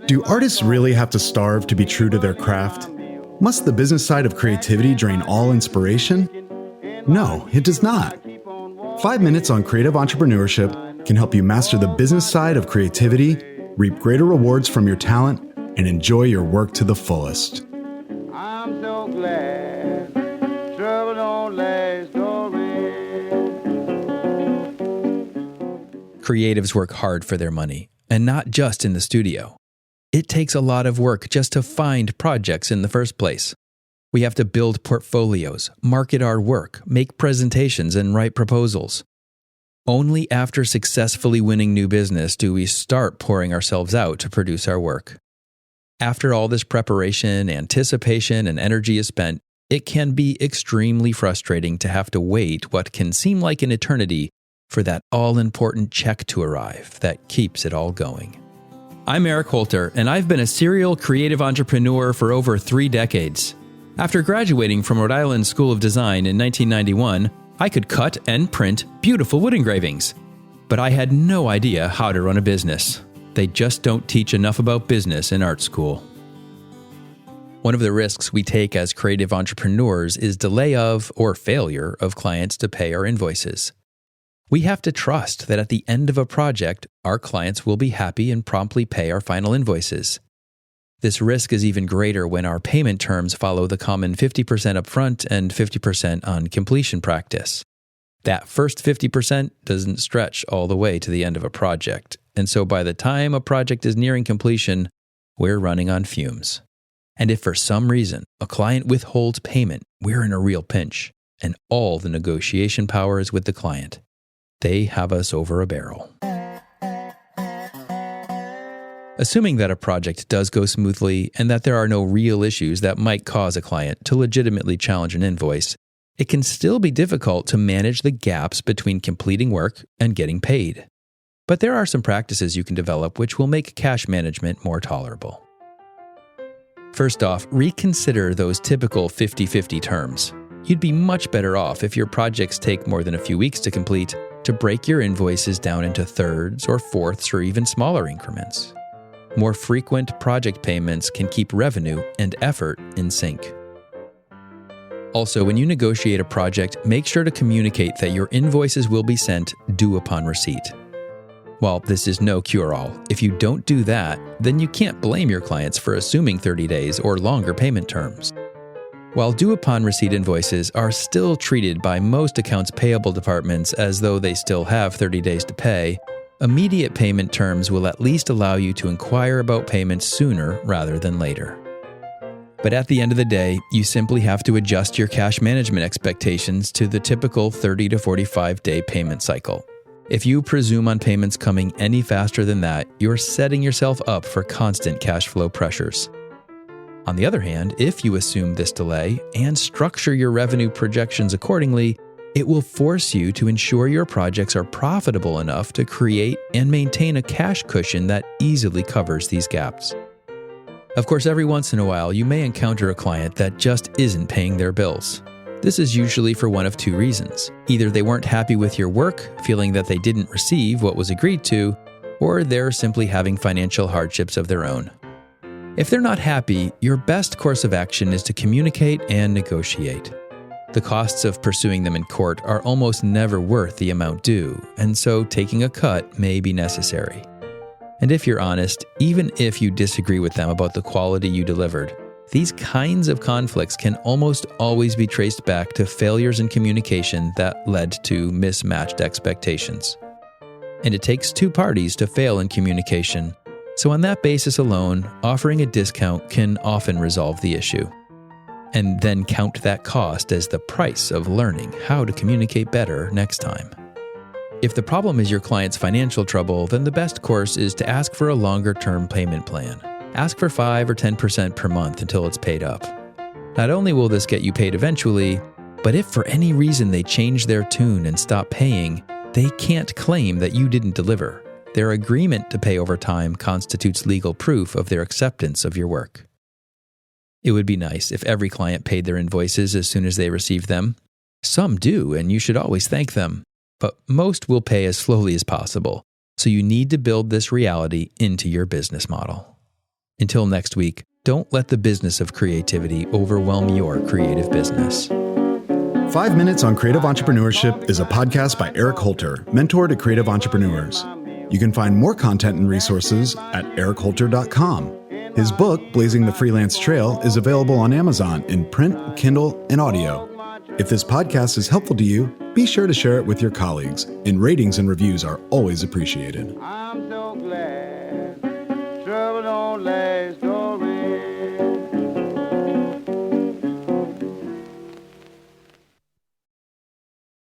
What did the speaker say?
Do artists really have to starve to be true to their craft? Must the business side of creativity drain all inspiration? No, it does not. 5 minutes on creative entrepreneurship can help you master the business side of creativity, reap greater rewards from your talent, and enjoy your work to the fullest. I'm so glad trouble don't last always. Creatives work hard for their money, and not just in the studio. It takes a lot of work just to find projects in the first place. We have to build portfolios, market our work, make presentations, and write proposals. Only after successfully winning new business do we start pouring ourselves out to produce our work. After all this preparation, anticipation, and energy is spent, it can be extremely frustrating to have to wait what can seem like an eternity for that all-important check to arrive that keeps it all going. I'm Eric Holter, and I've been a serial creative entrepreneur for over 3 decades. After graduating from Rhode Island School of Design in 1991, I could cut and print beautiful wood engravings. But I had no idea how to run a business. They just don't teach enough about business in art school. One of the risks we take as creative entrepreneurs is delay of or failure of clients to pay our invoices. We have to trust that at the end of a project, our clients will be happy and promptly pay our final invoices. This risk is even greater when our payment terms follow the common 50% upfront and 50% on completion practice. That first 50% doesn't stretch all the way to the end of a project, and so by the time a project is nearing completion, we're running on fumes. And if for some reason a client withholds payment, we're in a real pinch, and all the negotiation power is with the client. They have us over a barrel. Assuming that a project does go smoothly and that there are no real issues that might cause a client to legitimately challenge an invoice, it can still be difficult to manage the gaps between completing work and getting paid. But there are some practices you can develop which will make cash management more tolerable. First off, reconsider those typical 50-50 terms. You'd be much better off if your projects take more than a few weeks to complete to break your invoices down into thirds or fourths or even smaller increments. More frequent project payments can keep revenue and effort in sync. Also, when you negotiate a project, make sure to communicate that your invoices will be sent due upon receipt. While this is no cure-all, if you don't do that, then you can't blame your clients for assuming 30 days or longer payment terms. While due upon receipt invoices are still treated by most accounts payable departments as though they still have 30 days to pay, immediate payment terms will at least allow you to inquire about payments sooner rather than later. But at the end of the day, you simply have to adjust your cash management expectations to the typical 30 to 45 day payment cycle. If you presume on payments coming any faster than that, you're setting yourself up for constant cash flow pressures. On the other hand, if you assume this delay and structure your revenue projections accordingly, it will force you to ensure your projects are profitable enough to create and maintain a cash cushion that easily covers these gaps. Of course, every once in a while, you may encounter a client that just isn't paying their bills. This is usually for one of 2 reasons. Either they weren't happy with your work, feeling that they didn't receive what was agreed to, or they're simply having financial hardships of their own. If they're not happy, your best course of action is to communicate and negotiate. The costs of pursuing them in court are almost never worth the amount due, and so taking a cut may be necessary. And if you're honest, even if you disagree with them about the quality you delivered, these kinds of conflicts can almost always be traced back to failures in communication that led to mismatched expectations. And it takes 2 parties to fail in communication, so on that basis alone, offering a discount can often resolve the issue. And then count that cost as the price of learning how to communicate better next time. If the problem is your client's financial trouble, then the best course is to ask for a longer-term payment plan. Ask for 5 or 10% per month until it's paid up. Not only will this get you paid eventually, but if for any reason they change their tune and stop paying, they can't claim that you didn't deliver. Their agreement to pay over time constitutes legal proof of their acceptance of your work. It would be nice if every client paid their invoices as soon as they received them. Some do, and you should always thank them. But most will pay as slowly as possible, so you need to build this reality into your business model. Until next week, don't let the business of creativity overwhelm your creative business. 5 Minutes on Creative Entrepreneurship is a podcast by Eric Holter, mentor to creative entrepreneurs. You can find more content and resources at ericholter.com. His book, Blazing the Freelance Trail, is available on Amazon in print, Kindle, and audio. If this podcast is helpful to you, be sure to share it with your colleagues, and ratings and reviews are always appreciated. I'm so glad trouble don't last.